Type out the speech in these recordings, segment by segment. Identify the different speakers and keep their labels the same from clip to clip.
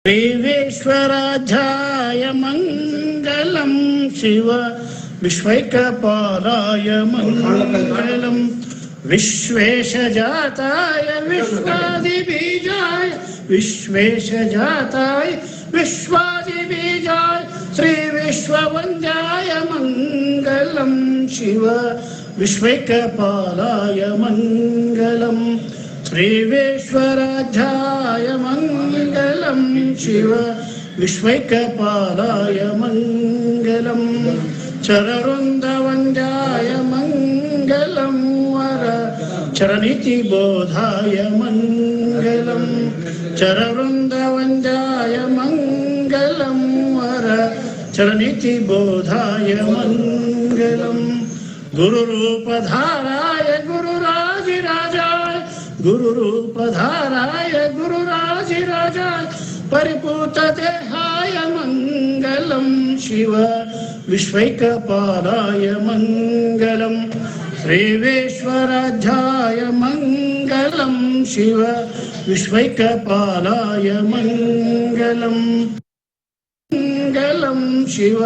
Speaker 1: देवेश्वराध्याय मंगलम शिव विश्वैकपालाय मंगलम विश्वेशजाताय विश्वादिबीजाय विश्वेशजाताय विश्वादिबीजाय श्री विश्ववन्द्याय मंगलम शिव विश्वैकपालाय मंगलम श्रीवेश्वराध्याय मंगलम शिव विश्वैकपालाय मंगलम चरवृन्दवन्द्याय मंगलम वर चरनीति बोधाय मंगलम चरवृन्दवन्द्याय मंगलम वर चरनीति बोधाय मंगलम गुरुरूपधाराय गुरुराजिराजाय गुरुरूपधाराय गुरुराजिराजाय परिपूतदेहाय मंगलम शिव विश्वैकपालाय मंगलम श्रीवेश्वराध्याय मंगलम शिव विश्वैकपालाय मंगलम मंगलम शिव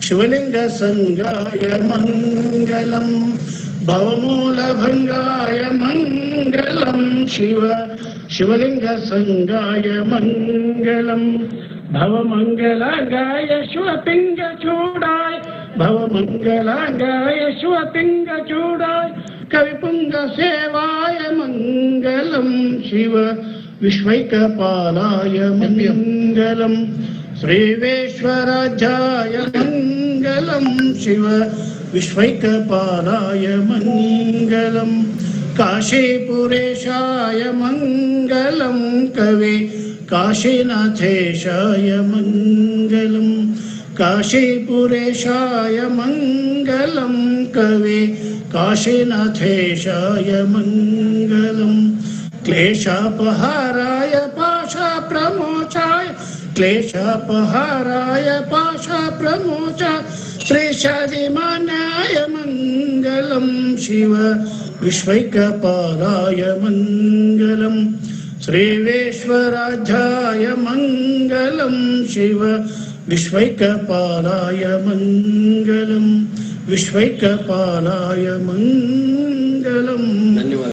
Speaker 1: शिवलिंग संगाय मंगलम भवमूलभंगाय मंगलम शिव शिवलिंग संगाय मंगलम भवमंगलांगाय शिवपिंग चूडाय भवमंगलांगाय शिवपिंग चूडाय कविपुंग सेवाय मंगलम शिव विश्वैकपालाय मंगलम श्रीवेश्वराध्याय मंगलम शिव विश्वैकपालाय मंगलम काशीपुरेशाय मंगलम कवि काशीनाथेशाय मंगलम काशीपुरेशाय मंगलम कवि काशीनाथेशाय मंगलम क्लेशापहाराय पाशाप्रमोचाय क्लेशापहाराय पाशाप्रमोचाय श्रीशादिमान्याय मंगलम शिव विश्वैकपालाय मंगलम श्रीवेश्वराध्याय मंगलम शिव विश्वैकपालाय मंगलम विश्वैकपालाय मंगलम। धन्यवाद।